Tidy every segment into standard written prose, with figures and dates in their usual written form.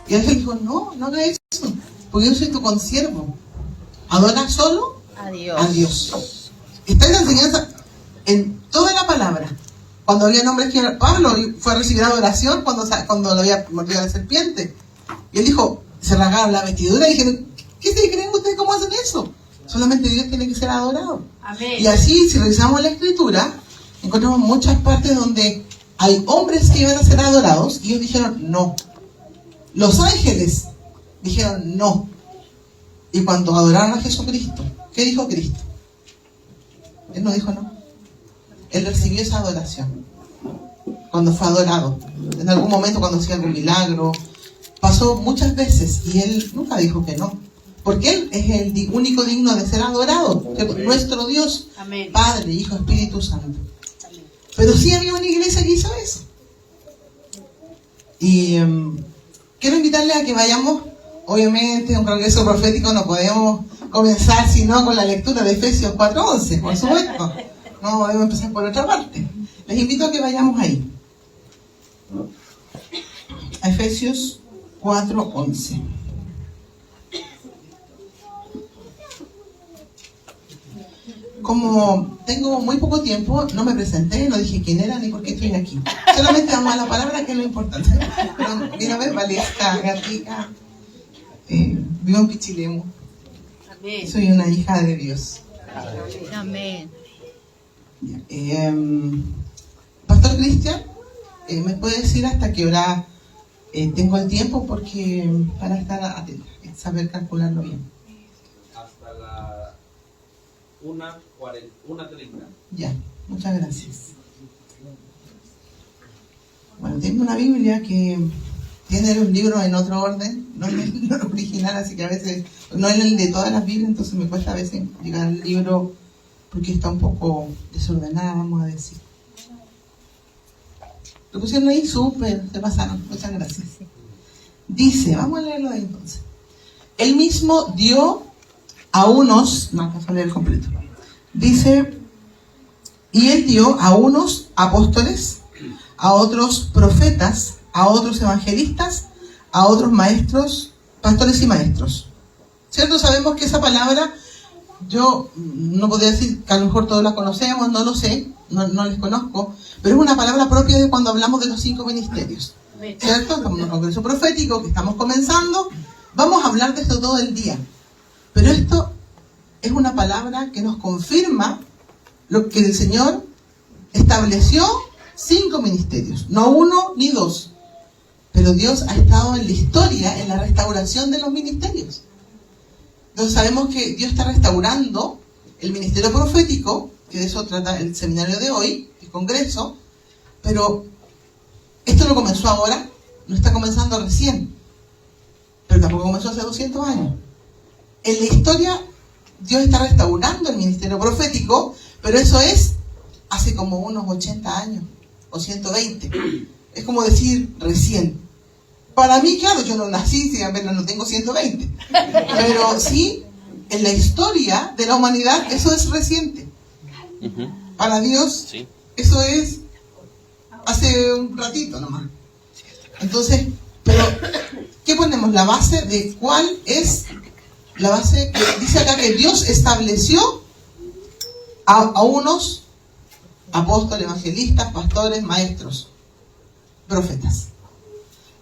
Y él dijo, no, no hagas eso, porque yo soy tu consiervo. Adora solo a Dios. Está en la enseñanza, en toda la palabra. Cuando había nombres que Pablo fue a recibir adoración cuando lo había mordido la serpiente. Y él dijo, se rasgaron la vestidura y dijeron, ¿qué se creen ustedes? ¿Cómo hacen eso? Solamente Dios tiene que ser adorado. Amén. Y así, si revisamos la Escritura, encontramos muchas partes donde hay hombres que iban a ser adorados y ellos dijeron no. Los ángeles dijeron no. Y cuando adoraron a Jesucristo, ¿qué dijo Cristo? Él no dijo no. Él recibió esa adoración cuando fue adorado. En algún momento cuando hacía algún milagro, pasó muchas veces y él nunca dijo que no. Porque Él es el único digno de ser adorado. Nuestro Dios, Amén. Padre, Hijo, Espíritu Santo. Pero sí había una iglesia que hizo eso. Y quiero invitarles a que vayamos, obviamente, un congreso profético no podemos comenzar sino con la lectura de Efesios 4:11, por supuesto. No podemos empezar por otra parte. Les invito a que vayamos ahí. A Efesios 4:11. Como tengo muy poco tiempo, no me presenté, no dije quién era ni por qué estoy aquí. Solamente damos a la palabra, que es lo importante. Pero mi nombre es Valesca Gatica, vivo en Pichilemu. Amén. Soy una hija de Dios. Amén. Pastor Cristian, ¿me puede decir hasta qué hora tengo el tiempo? Porque para estar atenta, saber calcularlo bien. Hasta la 1:30. Ya, muchas gracias. Bueno, tengo una Biblia que tiene los libros en otro orden, no en el original, así que a veces, no en el de todas las Biblias, entonces me cuesta a veces llegar al libro porque está un poco desordenada, vamos a decir. Lo pusieron ahí, súper, se pasaron, muchas gracias. Dice, vamos a leerlo ahí entonces. Él mismo dio a unos, no alcanzo a leer completo. Dice, y Él dio a unos apóstoles, a otros profetas, a otros evangelistas, a otros maestros, pastores y maestros. ¿Cierto? Sabemos que esa palabra, yo no podría decir que a lo mejor todos la conocemos, no lo sé, no les conozco, pero es una palabra propia de cuando hablamos de los 5 ministerios. ¿Cierto? Estamos en un congreso profético que estamos comenzando, vamos a hablar de esto todo el día. Pero esto es una palabra que nos confirma lo que el Señor estableció 5 ministerios, no 1 ni 2. Pero Dios ha estado en la historia, en la restauración de los ministerios. Entonces sabemos que Dios está restaurando el ministerio profético, que de eso trata el seminario de hoy, el congreso, pero esto no comenzó ahora, no está comenzando recién, pero tampoco comenzó hace 200 años. En la historia Dios está restaurando el ministerio profético, pero eso es hace como unos 80 años o 120. Es como decir recién. Para mí, claro, yo no nací, si apenas no tengo 120. Pero sí, en la historia de la humanidad, eso es reciente. Para Dios, sí, eso es hace un ratito nomás. Entonces, pero, ¿qué ponemos? La base de cuál es la base que dice acá que Dios estableció a unos apóstoles, evangelistas, pastores, maestros, profetas.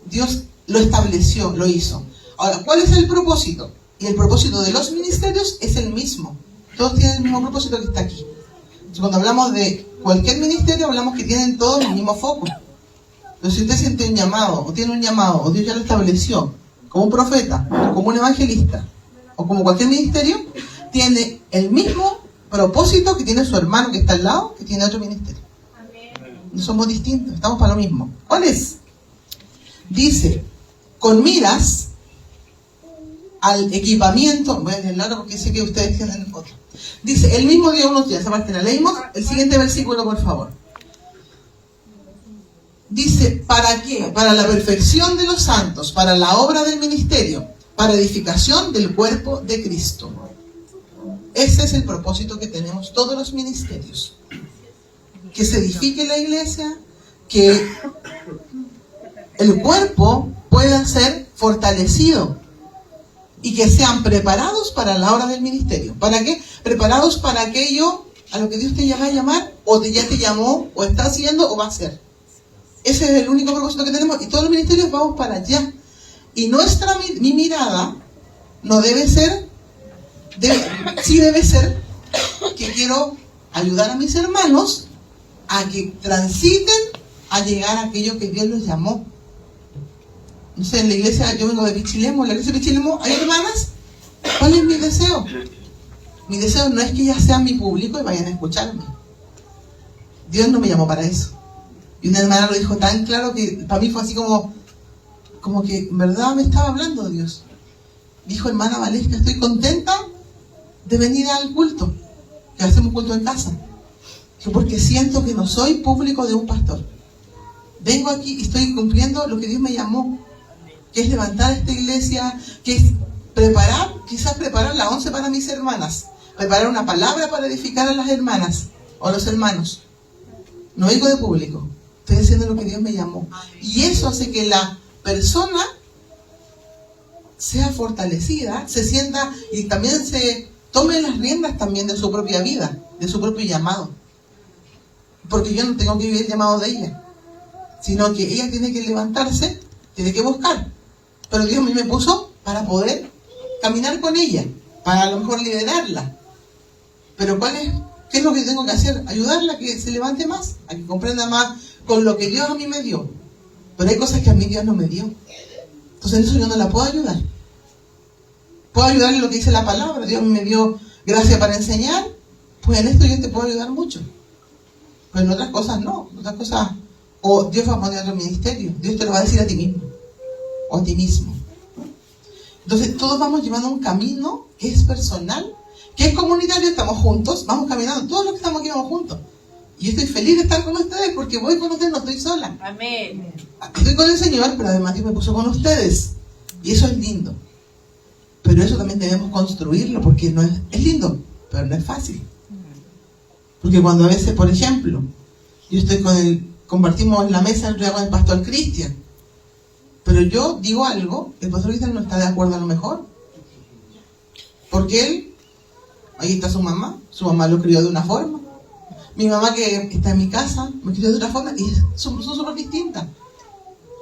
Dios lo estableció, lo hizo. Ahora, ¿cuál es el propósito? Y el propósito de los ministerios es el mismo. Todos tienen el mismo propósito que está aquí. Entonces, cuando hablamos de cualquier ministerio, hablamos que tienen todos el mismo foco. Entonces, si usted siente un llamado, o tiene un llamado, o Dios ya lo estableció, como un profeta, como un evangelista, o como cualquier ministerio, tiene el mismo propósito que tiene su hermano que está al lado, que tiene otro ministerio. No somos distintos, estamos para lo mismo. ¿Cuál es? Dice, con miras al equipamiento, voy a leerlo porque sé que ustedes tienen otro. Dice, el mismo dio unos días, esa parte la leímos, el siguiente versículo, por favor. Dice, ¿para qué? Para la perfección de los santos, para la obra del ministerio, para edificación del cuerpo de Cristo. Ese es el propósito que tenemos todos los ministerios. Que se edifique la iglesia, que el cuerpo pueda ser fortalecidos y que sean preparados para la hora del ministerio. ¿Para qué? Preparados para aquello a lo que Dios te llama a llamar, o ya te llamó, o está haciendo, o va a hacer. Ese es el único propósito que tenemos, y todos los ministerios vamos para allá. Y mi mirada no debe ser, sí debe ser que quiero ayudar a mis hermanos a que transiten a llegar a aquello que Dios los llamó. No sé, en la iglesia, yo vengo de Pichilemu, en la iglesia de Pichilemu hay hermanas. ¿Cuál es mi deseo? Mi deseo no es que ellas sean mi público y vayan a escucharme. Dios no me llamó para eso. Y una hermana lo dijo tan claro que para mí fue así como que en verdad me estaba hablando Dios. Dijo: hermana Valesca, estoy contenta de venir al culto, que hacemos culto en casa, porque siento que no soy público de un pastor. Vengo aquí y estoy cumpliendo lo que Dios me llamó, que es levantar esta iglesia, que es quizás preparar la 11 para mis hermanas, preparar una palabra para edificar a las hermanas o a los hermanos. No vengo de público, estoy haciendo lo que Dios me llamó. Y eso hace que la persona sea fortalecida, se sienta y también se tome las riendas también de su propia vida, de su propio llamado. Porque yo no tengo que vivir el llamado de ella, sino que ella tiene que levantarse, tiene que buscar. Pero Dios a mí me puso para poder caminar con ella, para a lo mejor liderarla. Pero ¿qué es lo que tengo que hacer? Ayudarla a que se levante más, a que comprenda más con lo que Dios a mí me dio. Pero hay cosas que a mí Dios no me dio. Entonces en eso yo no la puedo ayudar. Puedo ayudarle en lo que dice la palabra. Dios me dio gracia para enseñar. Pues en esto yo te puedo ayudar mucho. Pero en otras cosas no. En otras cosas, o Dios va a poner otro ministerio. Dios te lo va a decir a ti mismo. O a ti mismo. Entonces todos vamos llevando un camino que es personal, que es comunitario. Estamos juntos, vamos caminando. Todos los que estamos aquí vamos juntos. Y yo estoy feliz de estar con ustedes porque voy con ustedes, no estoy sola. Amén. Estoy con el Señor, pero además Dios me puso con ustedes. Y eso es lindo. Pero eso también debemos construirlo porque no es lindo, pero no es fácil. Porque cuando a veces, por ejemplo, yo estoy compartimos la mesa el día con el pastor Cristian, pero yo digo algo, el pastor Cristian no está de acuerdo a lo mejor. Porque ahí está su mamá lo crió de una forma. Mi mamá, que está en mi casa, me crió de otra forma y son súper distintas.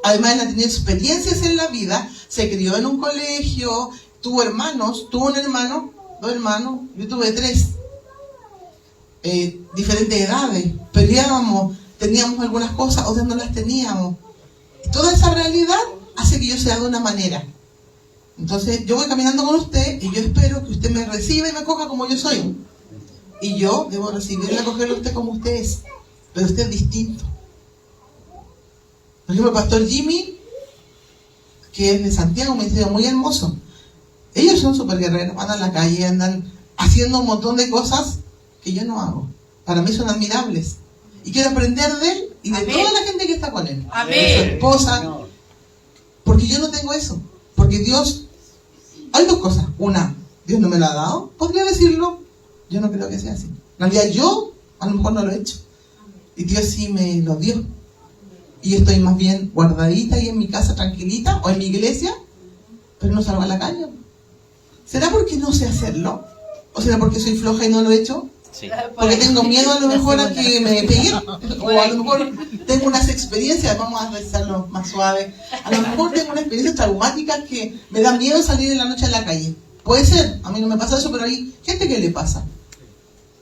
Además, ella tiene experiencias en la vida, se crió en un colegio, tuvo hermanos, tuvo un hermano, 2 hermanos, yo tuve 3. Diferentes edades, peleábamos, teníamos algunas cosas, otras no las teníamos. Y toda esa realidad hace que yo sea de una manera. Entonces, yo voy caminando con usted y yo espero que usted me reciba y me coja como yo soy. Y yo debo recibirle, acogerle a usted como usted es. Pero usted es distinto. Por ejemplo, el pastor Jimmy, que es de Santiago, un ministerio muy hermoso. Ellos son súper guerreros, andan en la calle, andan haciendo un montón de cosas que yo no hago. Para mí son admirables. Y quiero aprender de él y de toda la gente que está con él. De su esposa. Porque yo no tengo eso. Porque Dios... Hay 2 cosas. Una, Dios no me lo ha dado. Podría decirlo. Yo no creo que sea así. En realidad yo a lo mejor no lo he hecho. Y Dios sí me lo dio. Y estoy más bien guardadita ahí en mi casa, tranquilita, o en mi iglesia, pero no salgo a la calle. ¿Será porque no sé hacerlo? ¿O será porque soy floja y no lo he hecho? Sí. Porque tengo miedo a lo mejor a que me peguen. O a lo mejor tengo unas experiencias, vamos a realizarlo más suave. A lo mejor tengo una experiencia traumática que me da miedo salir en la noche a la calle. Puede ser, a mí no me pasa eso, pero hay gente que le pasa.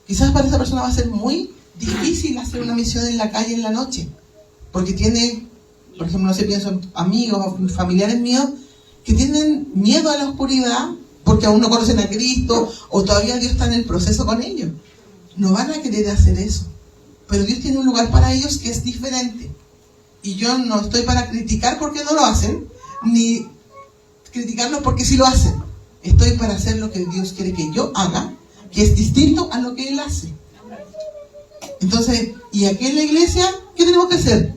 Quizás para esa persona va a ser muy difícil hacer una misión en la calle en la noche. Porque tiene, por ejemplo, no sé, pienso en amigos o familiares míos que tienen miedo a la oscuridad porque aún no conocen a Cristo o todavía Dios está en el proceso con ellos. No van a querer hacer eso. Pero Dios tiene un lugar para ellos que es diferente. Y yo no estoy para criticar porque no lo hacen, ni criticarlos porque sí lo hacen. Estoy para hacer lo que Dios quiere que yo haga, que es distinto a lo que Él hace. Entonces, ¿y aquí en la iglesia qué tenemos que hacer?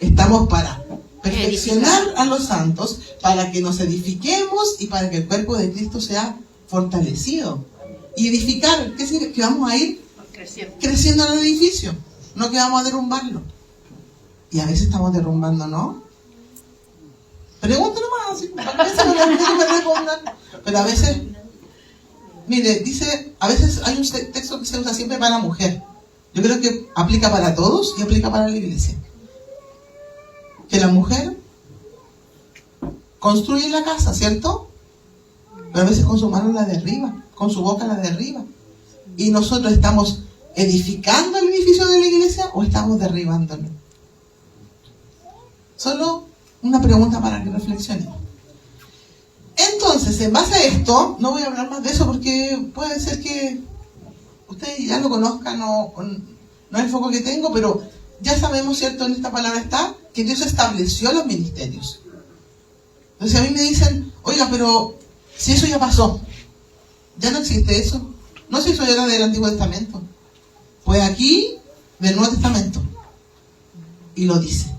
Estamos para perfeccionar a los santos, para que nos edifiquemos y para que el cuerpo de Cristo sea fortalecido. Y edificar, ¿qué significa? Que vamos a ir creciendo en el edificio, no que vamos a derrumbarlo. Y a veces estamos derrumbando, ¿no? Pregunto nomás, así, para que me respondan. Pero a veces, mire, dice, a veces hay un texto que se usa siempre para la mujer. Yo creo que aplica para todos y aplica para la iglesia. Que la mujer construye la casa, ¿cierto? Pero a veces con su mano la derriba, con su boca la derriba. Y nosotros estamos edificando el edificio de la iglesia o estamos derribándolo. Solo una pregunta para que reflexionemos. Entonces, en base a esto, no voy a hablar más de eso porque puede ser que ustedes ya lo conozcan o no es el foco que tengo, pero ya sabemos, ¿cierto? En esta palabra está que Dios estableció los ministerios. Entonces a mí me dicen, oiga, pero si eso ya pasó, ya no existe eso. No sé si eso era del Antiguo Testamento. Pues aquí, del Nuevo Testamento. Y lo dice.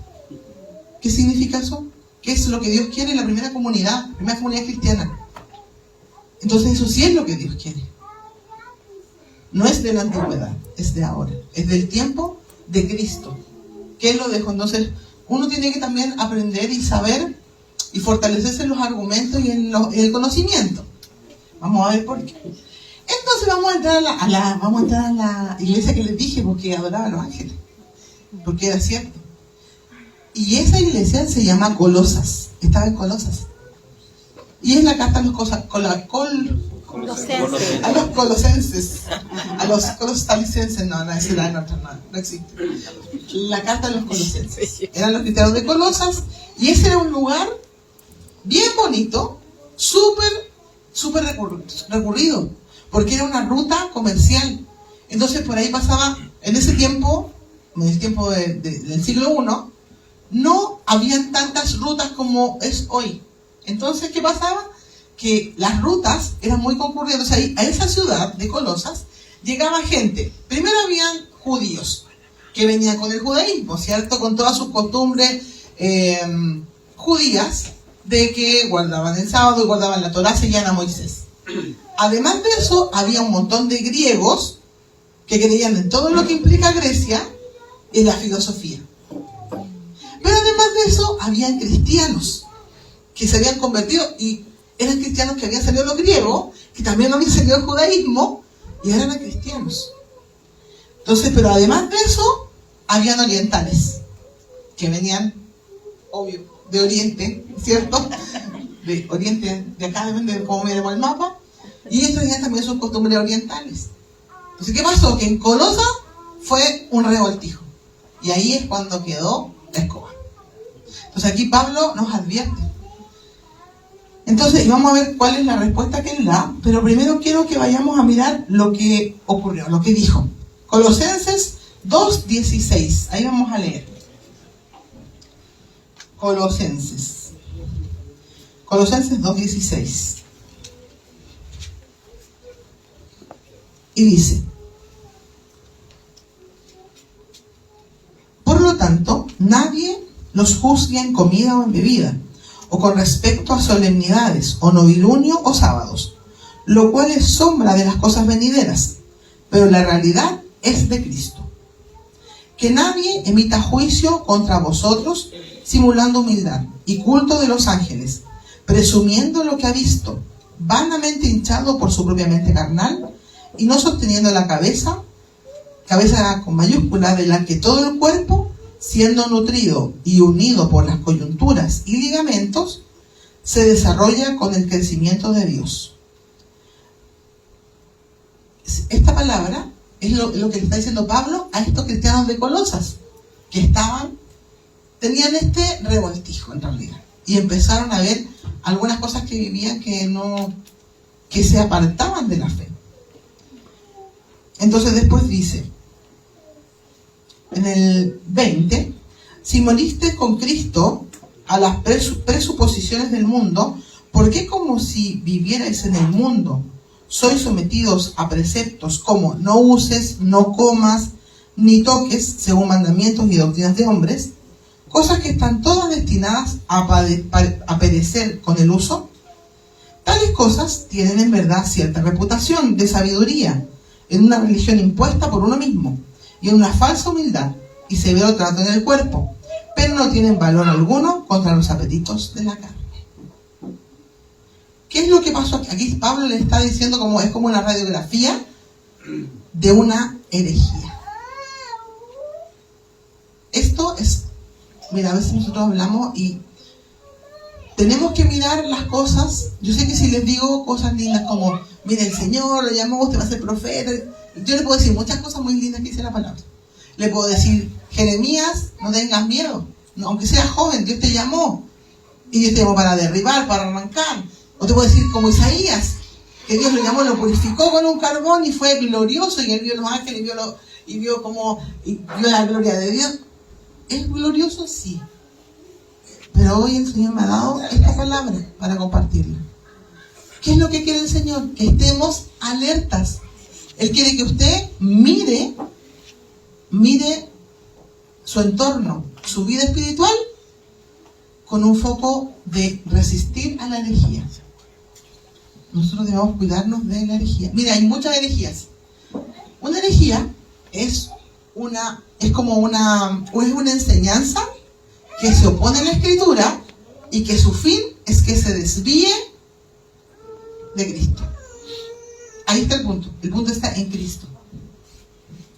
¿Qué significa eso? ¿Qué es lo que Dios quiere en la primera comunidad cristiana? Entonces eso sí es lo que Dios quiere. No es de la antigüedad, es de ahora. Es del tiempo de Cristo. Que Él lo dejó. Entonces uno tiene que también aprender y saber y fortalecerse en los argumentos y en el conocimiento. Vamos a ver por qué. Entonces vamos a entrar a la iglesia que les dije, porque adoraba a los ángeles. Porque era cierto. Y esa iglesia se llama Colosas. Estaba en Colosas. Y es la carta a los colosenses. A los colostalicenses. No, esa era otra, no existe. La carta a los colosenses. Eran los cristianos de Colosas. Y ese era un lugar bien bonito, súper recurrido, porque era una ruta comercial. Entonces por ahí pasaba, en ese tiempo, en el tiempo del siglo I, no habían tantas rutas como es hoy. Entonces, ¿qué pasaba? Que las rutas eran muy concurridas. O sea, a esa ciudad de Colosas llegaba gente. Primero habían judíos que venían con el judaísmo, ¿cierto? Con todas sus costumbres judías, de que guardaban el sábado y guardaban la Torá, seguían a Moisés. Además de eso, había un montón de griegos que creían en todo lo que implica Grecia y la filosofía. Pero además de eso, habían cristianos que se habían convertido y eran cristianos que habían salido los griegos, que también habían salido el judaísmo y ahora eran cristianos. Entonces, pero además de eso, habían orientales que venían, obvio, de Oriente, ¿cierto? De Oriente, de acá depende de cómo miremos el mapa, y ellos tenían también sus costumbres orientales. Entonces, ¿qué pasó? Que en Colosas fue un revoltijo, y ahí es cuando quedó la escoba. Entonces aquí Pablo nos advierte. Entonces, vamos a ver cuál es la respuesta que él da, pero primero quiero que vayamos a mirar lo que ocurrió, lo que dijo. Colosenses 2:16, ahí vamos a leer. Colosenses 2:16. Y dice: por lo tanto, nadie los juzgue en comida o en bebida, o con respecto a solemnidades, o novilunio o sábados, lo cual es sombra de las cosas venideras, pero la realidad es de Cristo. Que nadie emita juicio contra vosotros, simulando humildad y culto de los ángeles, presumiendo lo que ha visto, vanamente hinchado por su propia mente carnal, y no sosteniendo la cabeza con mayúscula, de la que todo el cuerpo, siendo nutrido y unido por las coyunturas y ligamentos, se desarrolla con el crecimiento de Dios. Esta palabra es lo que le está diciendo Pablo a estos cristianos de Colosas, que tenían este revoltijo en realidad, y empezaron a ver algunas cosas que vivían que se apartaban de la fe. Entonces después dice, en el 20, si moriste con Cristo a las presuposiciones del mundo, ¿por qué como si vivierais en el mundo sois sometidos a preceptos como no uses, no comas, ni toques, según mandamientos y doctrinas de hombres, cosas que están todas destinadas a perecer con el uso? Tales cosas tienen en verdad cierta reputación de sabiduría en una religión impuesta por uno mismo, y en una falsa humildad y severo trato en el cuerpo, pero no tienen valor alguno contra los apetitos de la carne. ¿Qué es lo que pasó aquí? Aquí Pablo le está diciendo como es como una radiografía de una herejía. Esto es, mira, a veces nosotros hablamos y tenemos que mirar las cosas. Yo sé que si les digo cosas lindas como, mire, el Señor lo llamó, usted va a ser profeta, yo le puedo decir muchas cosas muy lindas que dice la palabra. Le puedo decir, Jeremías, no tengas miedo, aunque seas joven, Dios te llamó, y Dios te llamó para derribar, para arrancar. O te puedo decir como Isaías, que Dios lo llamó, lo purificó con un carbón y fue glorioso, y él vio los ángeles y vio la gloria de Dios. ¿Es glorioso? Sí. Pero hoy el Señor me ha dado esta palabra para compartirla. ¿Qué es lo que quiere el Señor? Que estemos alertas. Él quiere que usted mire su entorno, su vida espiritual, con un foco de resistir a la herejía. Nosotros debemos cuidarnos de la herejía. Mira, hay muchas herejías. Una herejía es una enseñanza que se opone a la Escritura y que su fin es que se desvíe de Cristo. Ahí está el punto. El punto está en Cristo.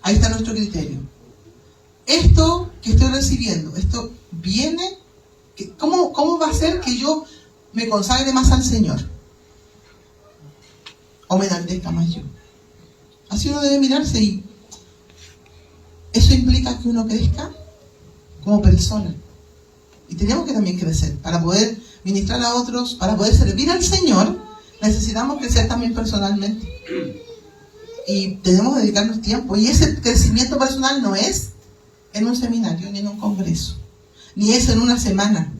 Ahí está nuestro criterio. Esto que estoy recibiendo, esto viene... ¿Cómo va a ser que yo me consagre más al Señor? O me enaltezca más yo. Así uno debe mirarse, y eso implica que uno crezca como persona. Y tenemos que también crecer para poder ministrar a otros, para poder servir al Señor. Necesitamos crecer también personalmente. Y tenemos que dedicarnos tiempo. Y ese crecimiento personal no es en un seminario ni en un congreso, ni es en una semana,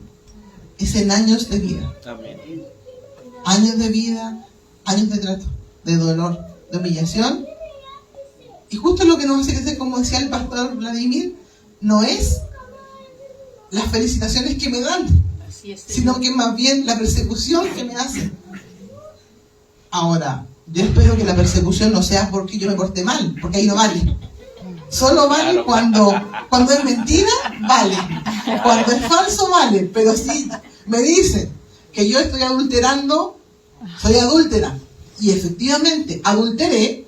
es en años de vida. Amén. Años de vida, años de trato, de dolor, de humillación. Y justo lo que nos hace crecer, como decía el pastor Vladimir, no es las felicitaciones que me dan, sino que más bien la persecución que me hacen. Ahora, yo espero que la persecución no sea porque yo me porté mal, porque ahí no vale. Solo vale cuando es mentira, vale. Cuando es falso, vale. Pero si me dicen que yo estoy adulterando, soy adúltera, y efectivamente adulteré,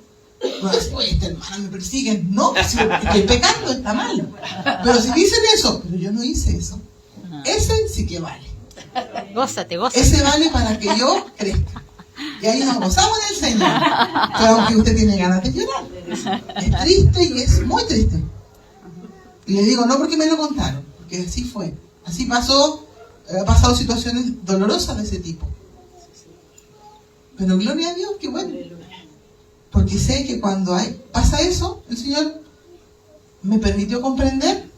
no es, oye, esta hermana me persiguen. No, si estoy pecando, está mal. Pero si dicen eso, pero yo no hice eso, ese sí que vale. Gózate. Ese vale para que yo crezca. Y ahí nos gozamos en el Señor. Pero aunque usted tiene ganas de llorar, es triste y es muy triste. Y le digo, no porque me lo contaron, porque así fue. Así pasó, ha pasado situaciones dolorosas de ese tipo. Pero gloria a Dios, que bueno. Porque sé que cuando pasa eso, el Señor me permitió comprender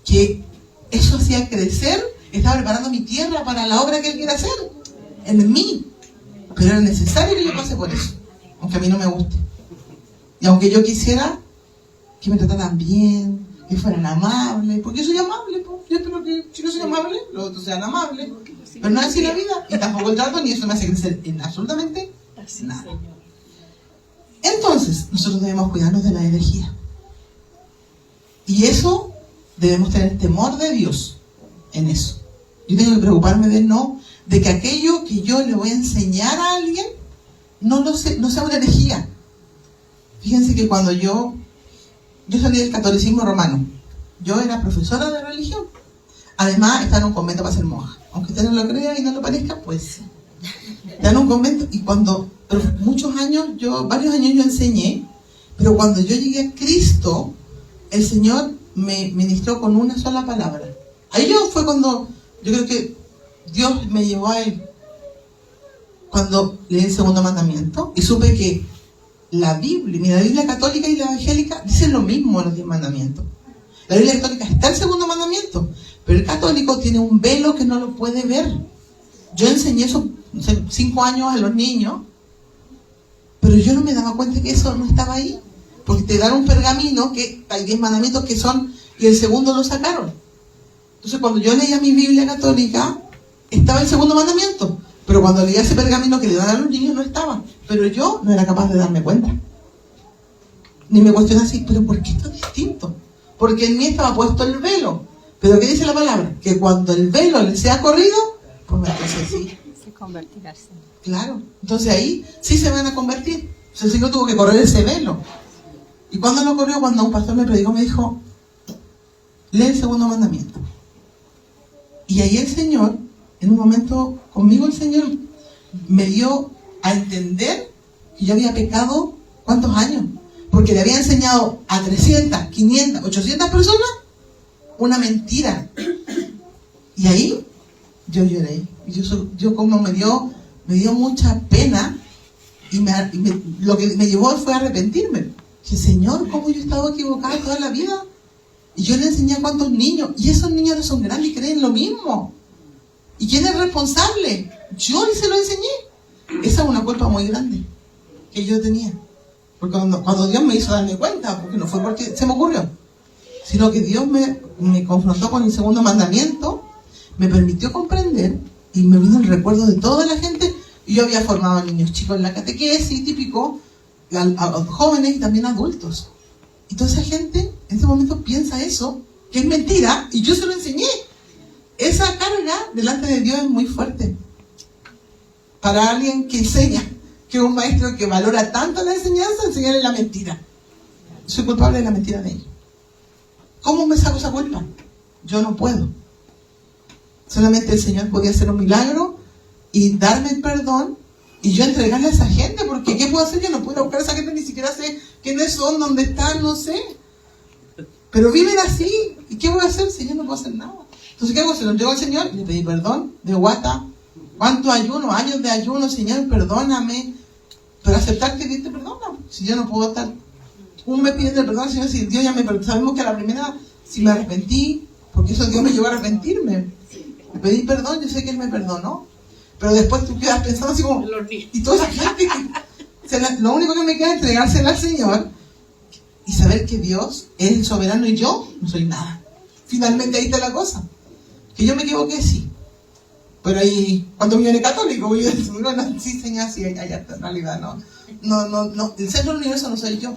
que eso hacía crecer, estaba preparando mi tierra para la obra que Él quiere hacer en mí. Pero era necesario que yo pase por eso, aunque a mí no me guste. Y aunque yo quisiera que me trataran bien, que fueran amables, porque yo soy amable, pues. Yo espero que si no soy amable, los otros sean amables. Pero no es así la vida, y tampoco el trato, ni eso me hace crecer en absolutamente nada. Entonces, nosotros debemos cuidarnos de la herejía. Y eso, debemos tener temor de Dios en eso. Yo tengo que preocuparme de que aquello que yo le voy a enseñar a alguien no sea una herejía. Fíjense que cuando yo salí del catolicismo romano, yo era profesora de religión. Además, estaba en un convento para ser monja. Aunque usted no lo crea y no lo parezca, pues estaba en un convento. Y pero varios años yo enseñé, pero cuando yo llegué a Cristo, el Señor me ministró con una sola palabra. Ahí fue cuando yo creo que Dios me llevó a Él, cuando leí el segundo mandamiento y supe que la Biblia católica y la evangélica dicen lo mismo en los 10 mandamientos. La Biblia católica está el segundo mandamiento, pero el católico tiene un velo que no lo puede ver. Yo enseñé eso 5 años a los niños, pero yo no me daba cuenta que eso no estaba ahí, porque te dan un pergamino que hay 10 mandamientos que son, y el segundo lo sacaron. Entonces cuando yo leía mi Biblia católica, estaba el segundo mandamiento, pero cuando leía ese pergamino que le dan a los niños no estaba. Pero yo no era capaz de darme cuenta, ni me cuestioné así, pero ¿por qué esto es distinto? Porque en mí estaba puesto el velo, Pero ¿qué dice la palabra? Que cuando el velo le sea corrido, pues entonces sí. Se convertirá al Señor. Claro. Entonces ahí sí se van a convertir. Entonces el Señor tuvo que correr ese velo. ¿Y cuando lo corrió? Cuando un pastor me predicó, me dijo, lee el segundo mandamiento. Y ahí el Señor, en un momento, conmigo el Señor me dio a entender que yo había pecado, ¿cuántos años? Porque le había enseñado a 300, 500, 800 personas una mentira. Y ahí yo lloré. Yo como me dio mucha pena y lo que me llevó fue a arrepentirme. Que Señor, ¿cómo yo he estado equivocada toda la vida? Y yo le enseñé a cuántos niños, y esos niños no son grandes y creen lo mismo. ¿Y quién es responsable? Yo se lo enseñé. Esa es una culpa muy grande que yo tenía. Porque cuando Dios me hizo darme cuenta, porque no fue porque se me ocurrió, sino que Dios me confrontó con el segundo mandamiento, me permitió comprender y me vino el recuerdo de toda la gente. Y yo había formado a niños chicos en la catequesis, típico, a jóvenes y también adultos. Y toda esa gente en ese momento piensa eso, que es mentira, y yo se lo enseñé. Esa carga delante de Dios es muy fuerte. Para alguien que enseña, que es un maestro que valora tanto la enseñanza, enseñarle la mentira. Soy culpable de la mentira de ellos. ¿Cómo me saco esa culpa? Yo no puedo. Solamente el Señor podía hacer un milagro y darme el perdón y yo entregarle a esa gente, porque ¿qué puedo hacer? Yo no puedo buscar a esa gente, ni siquiera sé quiénes son, dónde están, no sé. Pero viven así. ¿Y qué voy a hacer? Si yo no puedo hacer nada. Entonces, ¿qué hago? Se lo entrego al Señor y le pedí perdón de guata. ¿Cuánto ayuno? Años de ayuno, Señor, perdóname. Pero aceptar que Dios te perdona. Si yo no puedo estar un mes pidiendo perdón, Señor, si Dios ya me perdonó. Sabemos que a la primera, si me arrepentí, porque eso Dios me llevó a arrepentirme. Le pedí perdón, yo sé que Él me perdonó. Pero después tú quedas pensando así como, y toda esa gente lo único que me queda es entregársela al Señor y saber que Dios es el soberano y yo no soy nada. Finalmente ahí está la cosa. Que yo me equivoqué, sí. Pero ahí, cuando me viene católico, yo digo, bueno, sí, Señor, sí, allá está, en realidad no. El centro del universo no soy yo.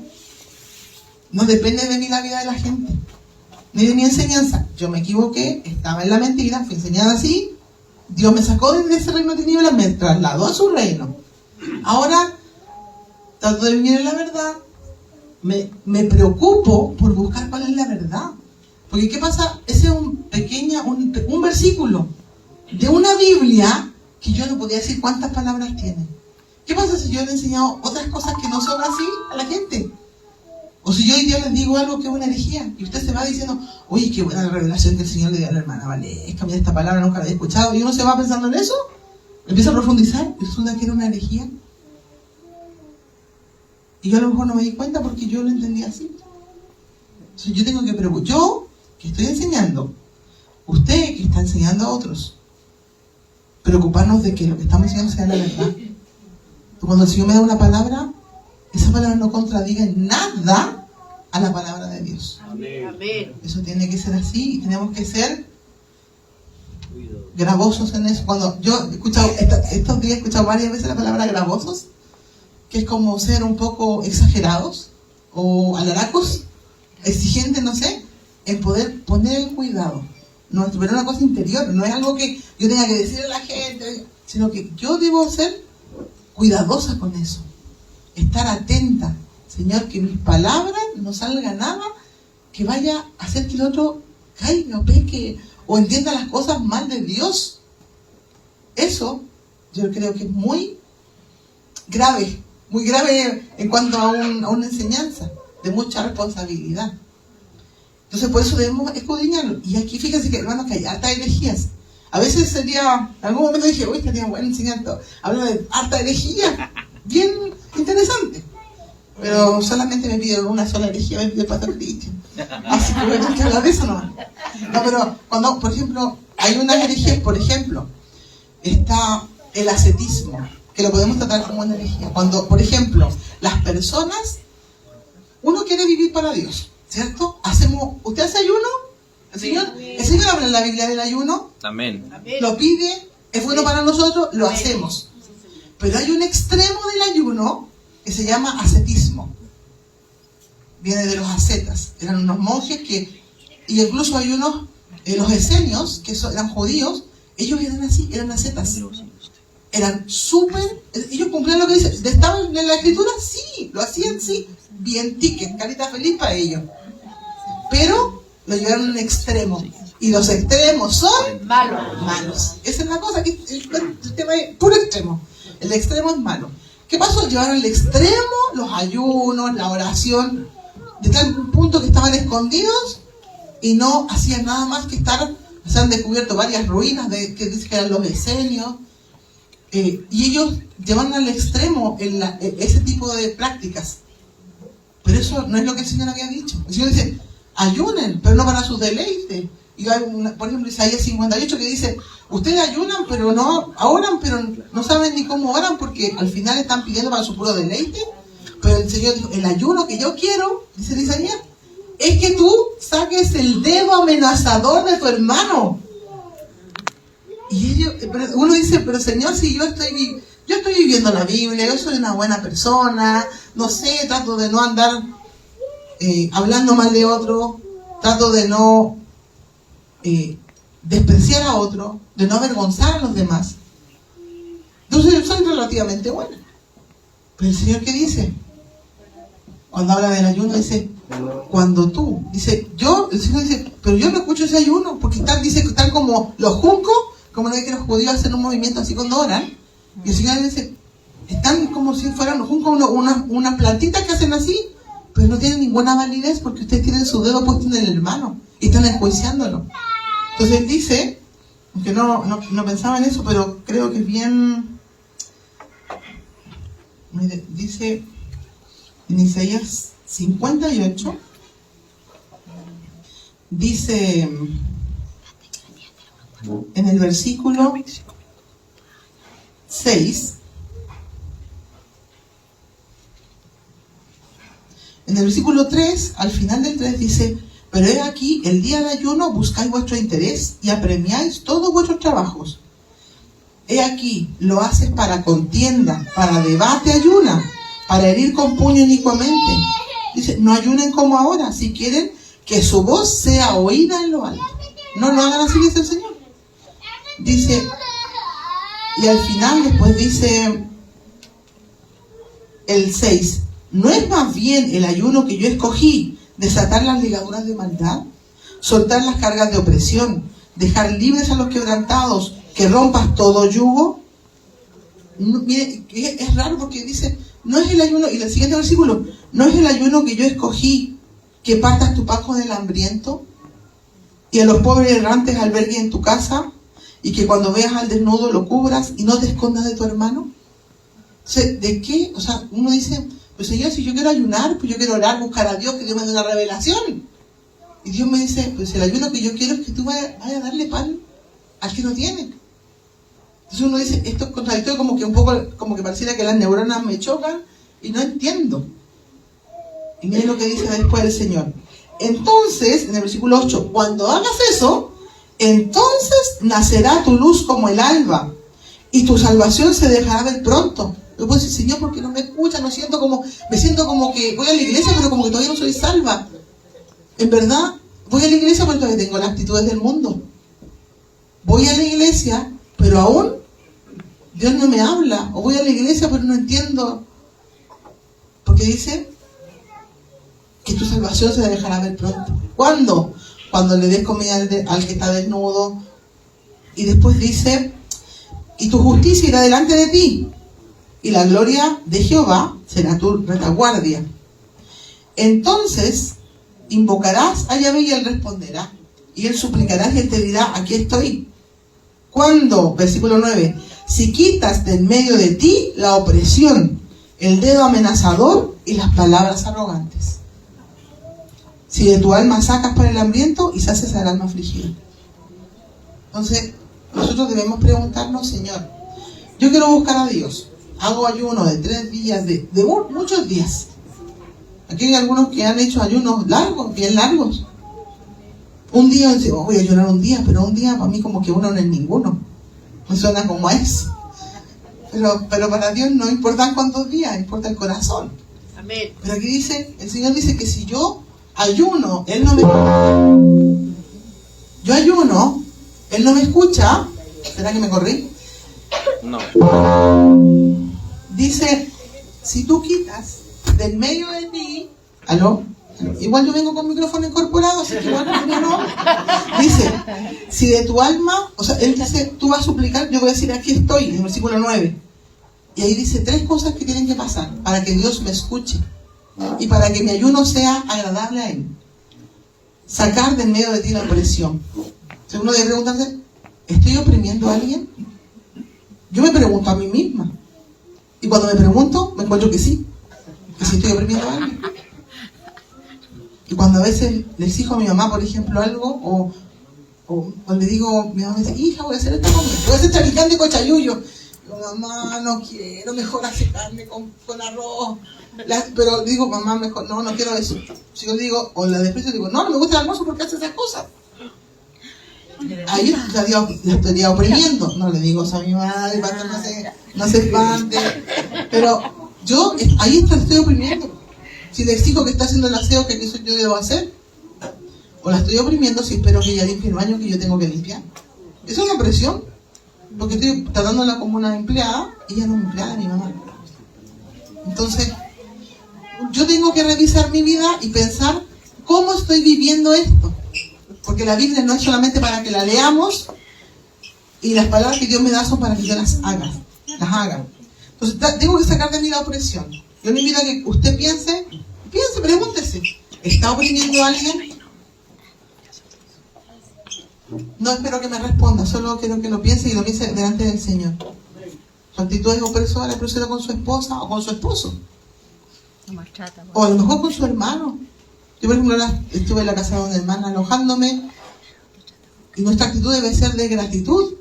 No depende de mí la vida de la gente, ni de mi enseñanza. Yo me equivoqué, estaba en la mentira, fui enseñada así. Dios me sacó de ese reino de tinieblas, me trasladó a su reino. Ahora trato de vivir en la verdad. Me preocupo por buscar cuál es la verdad. Porque ¿qué pasa? Ese es un versículo de una Biblia que yo no podía decir cuántas palabras tiene. ¿Qué pasa si yo le he enseñado otras cosas que no son así a la gente? O si yo hoy día les digo algo que es una herejía y usted se va diciendo, oye, qué buena la revelación que el Señor le dio a la hermana Valesca, mira, esta palabra nunca la había escuchado, y uno se va pensando en eso, empieza a profundizar y resulta que era una herejía. Y yo a lo mejor no me di cuenta porque yo lo entendí así. Entonces yo tengo que preguntar, yo que estoy enseñando, usted que está enseñando a otros, preocuparnos de que lo que estamos enseñando sea la verdad. Cuando el Señor me da una palabra, esa palabra no contradiga en nada a la palabra de Dios. Amén. Eso tiene que ser así y tenemos que ser gravosos en eso. Cuando yo he escuchado, estos días he escuchado varias veces la palabra gravosos, que es como ser un poco exagerados o alaracos, exigentes, no sé, en poder poner el cuidado. No, pero es una cosa interior, no es algo que yo tenga que decirle a la gente, sino que yo debo ser cuidadosa con eso. Estar atenta, Señor, que mis palabras no salga nada que vaya a hacer que el otro caiga o peque o entienda las cosas mal de Dios. Eso yo creo que es muy grave en cuanto a una enseñanza de mucha responsabilidad. Entonces por eso debemos escudriñarlo. Y aquí fíjense que, hermanos, que hay hartas herejías. A veces sería, en algún momento dije, uy, estaría bueno enseñar todo. Hablo de harta herejía, bien interesante. Pero solamente me piden una sola herejía, me pide el pastor Cristian. Así que voy a tener que hablar de eso nomás. No, pero cuando, por ejemplo, hay unas herejías, por ejemplo, está el ascetismo, que lo podemos tratar como una herejía. Cuando, por ejemplo, las personas, uno quiere vivir para Dios, ¿cierto? ¿Usted hace ayuno? El Señor habla en la Biblia del ayuno. Amén. Lo pide, es bueno para nosotros, lo hacemos. Pero hay un extremo del ayuno que se llama ascetismo. Viene de los ascetas. Eran unos monjes y incluso hay unos los esenios, que eran judíos, ellos eran así, eran ascetas. Eran súper, ellos cumplían lo que dice, ¿estaban en la escritura? Sí, lo hacían, sí, bien ticket, carita feliz para ellos. Pero lo llevaron a un extremo. Y los extremos son malos. Esa es la cosa, que el tema es puro extremo. El extremo es malo. ¿Qué pasó? Llevaron al extremo los ayunos, la oración, de tal punto que estaban escondidos y no hacían nada más que estar. Se han descubierto varias ruinas que dicen que eran los esenios. Y ellos llevan al extremo ese tipo de prácticas. Pero eso no es lo que el Señor había dicho. El Señor dice, ayunen, pero no para sus deleites. Y hay por ejemplo, Isaías 58 que dice, ustedes ayunan, pero no oran, pero no saben ni cómo oran, porque al final están pidiendo para su puro deleite. Pero el Señor dijo, el ayuno que yo quiero, dice Isaías, es que tú saques el dedo amenazador de tu hermano. Y uno dice, pero Señor, si yo estoy viviendo la Biblia, yo soy una buena persona, no sé, trato de no andar hablando mal de otro, trato de no despreciar a otro, de no avergonzar a los demás. Entonces soy relativamente buena. Pero el Señor, ¿qué dice? Cuando habla del ayuno, dice, cuando tú, dice, el Señor dice, pero yo no escucho ese ayuno, porque están como los juncos, como no hay que los judíos hacen un movimiento así cuando oran, y el Señor dice, están como si fueran los juncos, unas plantitas que hacen así, pero no tienen ninguna validez porque ustedes tienen su dedo puesto en el hermano y están enjuiciándolo. Entonces él dice, aunque no pensaba en eso, pero creo que es bien, mire, dice en Isaías 58, dice en el versículo 6, en el versículo 3, al final del 3 dice, pero he aquí, el día de ayuno buscáis vuestro interés y apremiáis todos vuestros trabajos. He aquí, lo haces para contienda, para debate ayuna, para herir con puño inicuamente. Dice, no ayunen como ahora, si quieren que su voz sea oída en lo alto. No lo hagan así, dice el Señor. Dice, y al final después dice el 6, ¿no es más bien el ayuno que yo escogí desatar las ligaduras de maldad, soltar las cargas de opresión, dejar libres a los quebrantados, que rompas todo yugo? No, mire, es raro porque dice, no es el ayuno, y el siguiente versículo, no es el ayuno que yo escogí que partas tu pan con el hambriento y a los pobres errantes albergues en tu casa, y que cuando veas al desnudo lo cubras y no te escondas de tu hermano. O sea, ¿de qué? O sea, uno dice, pues Señor, si yo quiero ayunar, pues yo quiero orar, buscar a Dios, que Dios me dé una revelación. Y Dios me dice, pues el ayuno que yo quiero es que tú vayas a darle pan al que no tiene. Entonces uno dice, esto es contradictorio, como que un poco, como que pareciera que las neuronas me chocan y no entiendo. Y miren lo que dice después el Señor. Entonces, en el versículo 8, cuando hagas eso, entonces nacerá tu luz como el alba y tu salvación se dejará ver pronto. Yo puedo decir, Señor, ¿por qué no me escucha? Me siento como que voy a la iglesia, pero como que todavía no soy salva. En verdad, voy a la iglesia, pero todavía tengo las actitudes del mundo. Voy a la iglesia, pero aún Dios no me habla. O voy a la iglesia, pero no entiendo. Porque dice que tu salvación se dejará ver pronto. ¿Cuándo? Cuando le des comida al que está desnudo. Y después dice, y tu justicia irá delante de ti, y la gloria de Jehová será tu retaguardia. Entonces invocarás a Yahvé y él responderá, y él suplicará y él te dirá, aquí estoy. ¿Cuándo? Versículo 9, si quitas de en medio de ti la opresión, el dedo amenazador y las palabras arrogantes. Si de tu alma sacas para el hambriento y sacias al alma afligida. Entonces, nosotros debemos preguntarnos, Señor, yo quiero buscar a Dios. Hago ayuno de 3 días, de muchos días. Aquí hay algunos que han hecho ayunos largos, bien largos. Un día, voy a ayunar un día, pero un día para mí como que uno no es ninguno. Me suena como es. Pero para Dios no importan cuántos días, importa el corazón. Amén. Pero aquí dice, el Señor dice que si yo ayuno, Él no me... Yo ayuno, él no me escucha. ¿Será que me corrí? No. Dice, si tú quitas del medio de ti, ¿aló? Igual yo vengo con micrófono incorporado, así que igual no. Dice, si de tu alma, o sea, él dice, tú vas a suplicar, yo voy a decir, aquí estoy, en el versículo 9. Y ahí dice 3 cosas que tienen que pasar para que Dios me escuche y para que mi ayuno sea agradable a Él. Sacar del medio de ti la opresión. Entonces uno debe preguntarse, ¿estoy oprimiendo a alguien? Yo me pregunto a mí misma. Y cuando me pregunto, me encuentro que sí. Que sí estoy oprimiendo a alguien. Y cuando a veces le exijo a mi mamá, por ejemplo, algo, o le digo, mi mamá me dice, hija, voy a hacer esta comida, voy a hacer chalicán con chayuyo. Digo, mamá, no quiero, mejor hacer carne con arroz. Pero digo, mamá, mejor, no quiero eso. Si yo digo, o la desprecio, digo, no me gusta el almuerzo porque hace esas cosas. Ahí la estaría oprimiendo. No le digo eso a mi madre, para que no se espante. Pero yo, ahí estoy oprimiendo. Si le exijo que está haciendo el aseo que eso yo debo hacer, o la estoy oprimiendo si espero que ella limpie el baño que yo tengo que limpiar. Eso es una presión, porque estoy tratándola como una empleada, y ella no es empleada, mi mamá. Entonces, yo tengo que revisar mi vida y pensar cómo estoy viviendo esto. Porque la Biblia no es solamente para que la leamos, y las palabras que Dios me da son para que yo las haga. Entonces, tengo que sacar de mí la opresión. Yo le invito a que usted piense, pregúntese, ¿está oprimiendo a alguien? No espero que me responda, solo quiero que lo piense y lo piense delante del Señor. Su actitud es opresora, procede con su esposa o con su esposo. O a lo mejor con su hermano. Yo, por ejemplo, estuve en la casa de una hermana alojándome, y nuestra actitud debe ser de gratitud.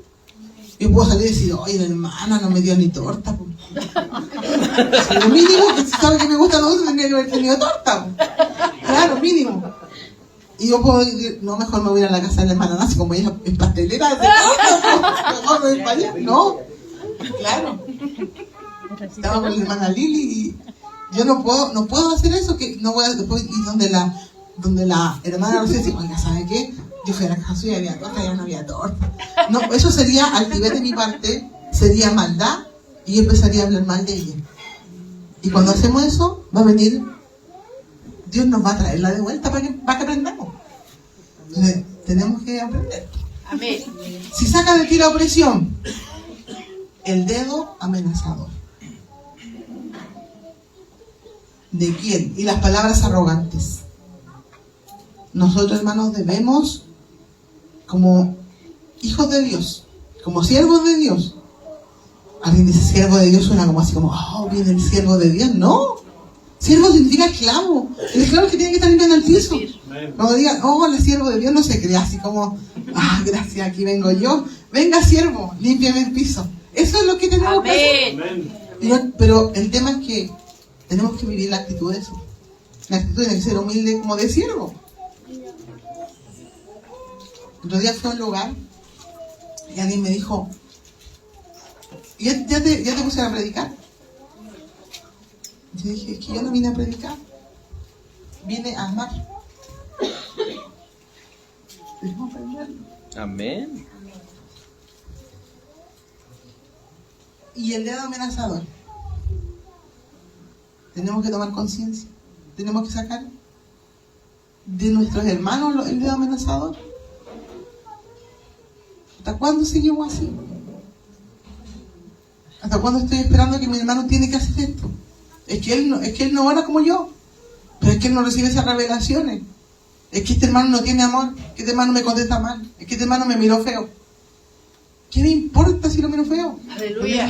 Yo puedo salir y decir, oye, la hermana no me dio ni torta. Lo mínimo, que si sabe que me gusta lo otro, tendría que haber tenido torta. Claro, mínimo. Y yo puedo decir, no, mejor me voy a ir a la casa de la hermana Nancy, como ella es pastelera de torta, mejor me voy para allá. No, claro. Estaba con la hermana Lili y yo no puedo hacer eso, que no voy a después ir donde la hermana Lucía dice, oiga, ¿sabe qué? Yo fui a la casa suya y había torta, ya no había torta. No, eso sería altivez de mi parte, sería maldad, y yo empezaría a hablar mal de ella. Y cuando hacemos eso, va a venir, Dios nos va a traerla de vuelta para que aprendamos. Entonces, tenemos que aprender. Amén. Si saca de ti la opresión, el dedo amenazador. ¿De quién? Y las palabras arrogantes. Nosotros, hermanos, debemos, como hijos de Dios, como siervos de Dios. Alguien dice siervo de Dios, suena como así como, oh, viene el siervo de Dios. No, siervo significa esclavo. El esclavo es que tiene que estar limpiando el piso. Cuando digan, oh, el siervo de Dios, no se crea así como, gracias, aquí vengo yo. Venga, siervo, límpiame el piso. Eso es lo que tenemos que hacer. Pero el tema es que tenemos que vivir la actitud de eso. La actitud tiene que ser humilde como de siervo. Otro día fui a un lugar y alguien me dijo, ¿ya te pusieron a predicar? Yo dije, es que yo no vine a predicar, vine a amar. Debemos aprenderlo. Amén. Y el dedo amenazador. Tenemos que tomar conciencia. Tenemos que sacar de nuestros hermanos el dedo amenazador. ¿Hasta cuándo seguimos así? ¿Hasta cuándo estoy esperando que mi hermano tiene que hacer esto? Es que él no ora como yo, pero es que él no recibe esas revelaciones. Es que este hermano no tiene amor, que este hermano me contesta mal, es que este hermano me miró feo. ¿Qué me importa si lo miro feo? Aleluya.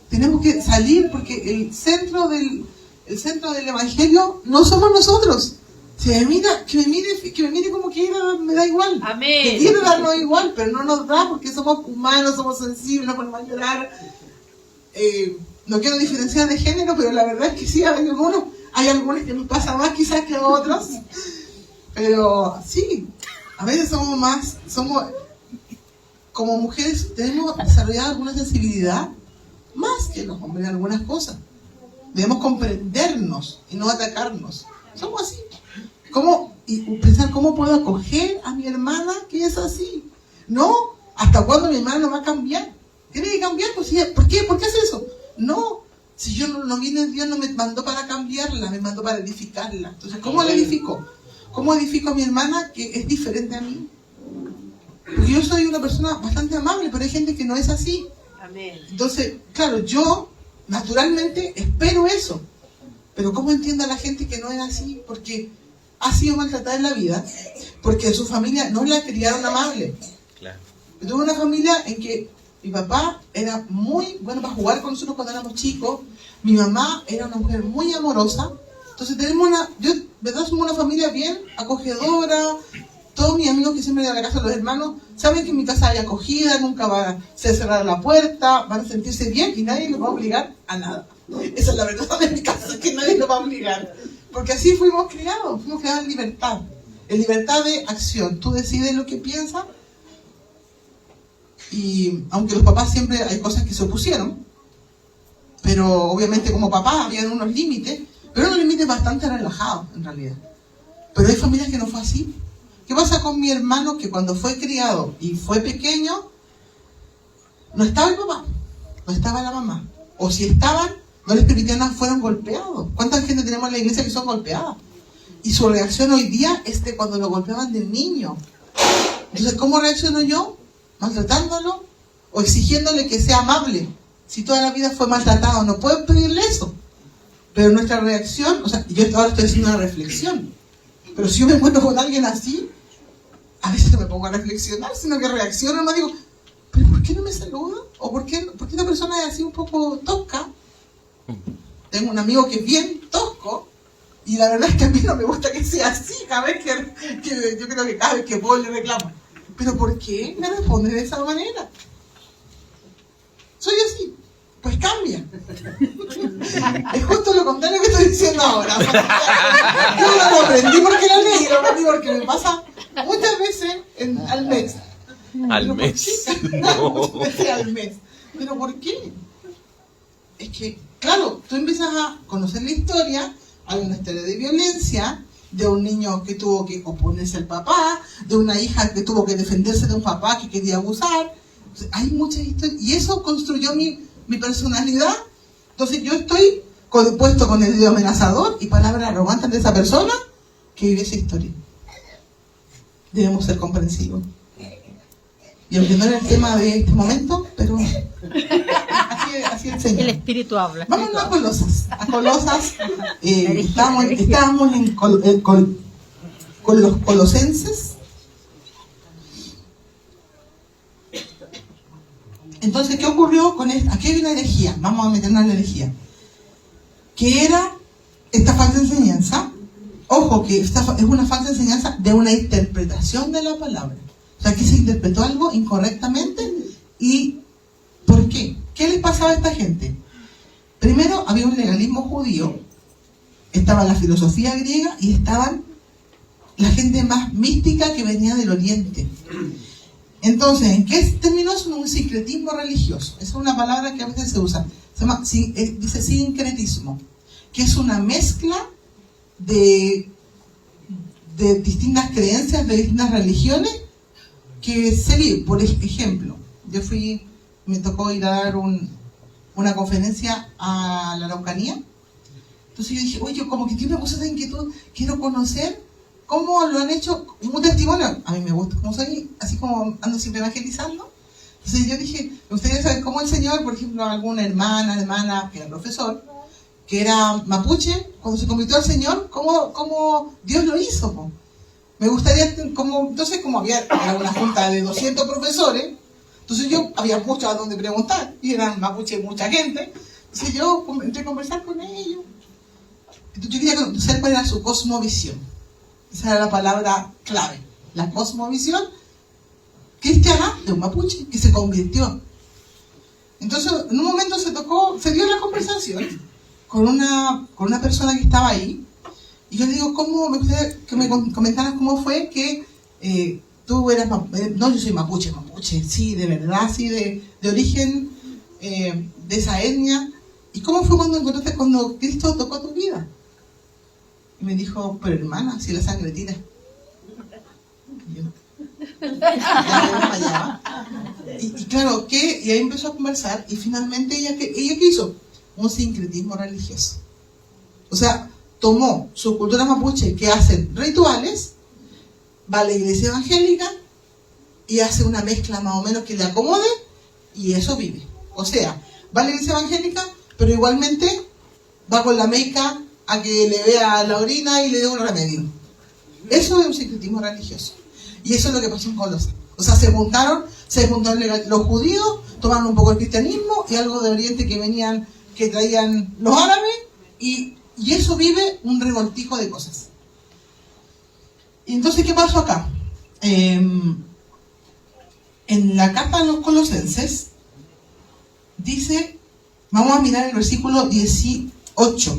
Tenemos que salir, porque el centro del evangelio no somos nosotros. Si me mira, que me mire como quiera, me da igual. Amén. Que quiera darnos igual, pero no nos da porque somos humanos, somos sensibles, no podemos llorar. No quiero diferenciar de género, pero la verdad es que sí, hay algunos que nos pasa más quizás que a otros. Pero sí, a veces somos como mujeres, tenemos desarrollado alguna sensibilidad más que los hombres en algunas cosas. Debemos comprendernos y no atacarnos. Somos así. y pensar cómo puedo acoger a mi hermana que es así. No, ¿hasta cuándo mi hermana no va a cambiar? Tiene que cambiar, pues, ¿por qué? ¿Por qué hace eso? No, si yo no vine, Dios no me mandó para cambiarla, me mandó para edificarla. Entonces, ¿cómo la edifico? ¿Cómo edifico a mi hermana que es diferente a mí? Porque yo soy una persona bastante amable, pero hay gente que no es así. Amén. Entonces, claro, yo naturalmente espero eso. Pero ¿cómo entiendo a la gente que no es así? Porque ha sido maltratada en la vida, porque su familia no la criaron amable. Claro. Yo tuve una familia en que mi papá era muy bueno para jugar con nosotros cuando éramos chicos. Mi mamá era una mujer muy amorosa. Entonces somos una familia bien acogedora. Todos mis amigos que siempre iban a la casa de los hermanos saben que en mi casa hay acogida, nunca va a cerrar la puerta, van a sentirse bien y nadie los va a obligar a nada. Esa es la verdad de mi casa, que nadie los va a obligar. Porque así fuimos criados en libertad. En libertad de acción. Tú decides lo que piensas. Y aunque los papás siempre hay cosas que se opusieron, pero obviamente como papás había unos límites, pero unos límites bastante relajados en realidad. Pero hay familias que no fue así. ¿Qué pasa con mi hermano que cuando fue criado y fue pequeño, no estaba el papá, no estaba la mamá? O si estaban, no les permitían nada, fueron golpeados. ¿Cuánta gente tenemos en la iglesia que son golpeadas? Y su reacción hoy día es de cuando lo golpeaban de niño. Entonces, ¿cómo reacciono yo? ¿Maltratándolo? ¿O exigiéndole que sea amable? Si toda la vida fue maltratado, no puedo pedirle eso. Pero nuestra reacción, o sea, yo ahora estoy haciendo una reflexión. Pero si yo me encuentro con alguien así, a veces no me pongo a reflexionar, sino que reacciono y me digo, ¿pero por qué no me saluda? ¿O por qué esta persona es así un poco tosca? Tengo un amigo que es bien tosco, y la verdad es que a mí no me gusta que sea así. Cada vez que yo creo que cada vez que puedo le reclamo. ¿Pero por qué me responde de esa manera? Soy así. Pues cambia. Es justo lo contrario que estoy diciendo ahora. Yo no lo aprendí porque lo leí, lo aprendí porque me pasa muchas veces al mes. Al mes. No. Muchas veces al mes. ¿Pero por qué? Es que, claro, tú empiezas a conocer la historia, hay una historia de violencia, de un niño que tuvo que oponerse al papá, de una hija que tuvo que defenderse de un papá que quería abusar. Entonces, hay muchas historias, y eso construyó mi personalidad. Entonces yo estoy puesto con el dedo amenazador y palabras arrogantes de esa persona que vive esa historia. Debemos ser comprensivos. Y aunque no era el tema de este momento, pero así el Señor. El Espíritu habla. Vamos a Colosas. A Colosas, estábamos con los colosenses. Entonces, ¿qué ocurrió con esto? Aquí hay una herejía, vamos a meternos en la herejía, que era esta falsa enseñanza. Ojo, que esta es una falsa enseñanza de una interpretación de la palabra. O sea, aquí se interpretó algo incorrectamente. ¿Y por qué? ¿Qué les pasaba a esta gente? Primero, había un legalismo judío, estaba la filosofía griega y estaban la gente más mística que venía del oriente. Entonces, ¿en qué terminó? Es un sincretismo religioso. Esa es una palabra que a veces se usa. Se llama, dice sincretismo, que es una mezcla de distintas creencias, de distintas religiones, que se, por ejemplo, me tocó ir a dar una conferencia a la Araucanía. Entonces yo dije, oye, como que tiene una cosa de inquietud, quiero conocer cómo lo han hecho, un testimonio. A mí me gusta, como soy, así como ando siempre evangelizando. Entonces yo dije, me gustaría saber cómo el Señor, por ejemplo, alguna hermana, que era profesor, que era mapuche, cuando se convirtió al Señor, cómo Dios lo hizo, po. Me gustaría, entonces como era una junta de 200 profesores, entonces había mucho a donde preguntar, y eran mapuche mucha gente, entonces yo entré a conversar con ellos. Entonces yo quería conocer cuál era su cosmovisión. Esa era la palabra clave, la cosmovisión cristiana de un mapuche que se convirtió. Entonces, en un momento se dio la conversación con una persona que estaba ahí, y yo le digo, me gustaría que me comentaras cómo fue que tú eras no, yo soy mapuche, sí, de verdad, sí, de origen, de esa etnia. ¿Y cómo fue cuando Cristo tocó tu vida? Y me dijo, pero hermana, si la sangre tira. Ya me desmayaba. Y claro, y ahí empezó a conversar y finalmente ella ¿qué hizo? Un sincretismo religioso. O sea, tomó su cultura mapuche que hacen rituales, va a la iglesia evangélica y hace una mezcla más o menos que le acomode y eso vive. O sea, va a la iglesia evangélica, pero igualmente va con la meca a que le vea la orina y le dé un remedio. Eso es un sincretismo religioso. Y eso es lo que pasó en Colosas. O sea, se juntaron los judíos, tomaron un poco el cristianismo y algo de Oriente que traían los árabes, y eso vive un revoltijo de cosas. Y entonces, ¿qué pasó acá? En la carta de los Colosenses dice, vamos a mirar el versículo 18,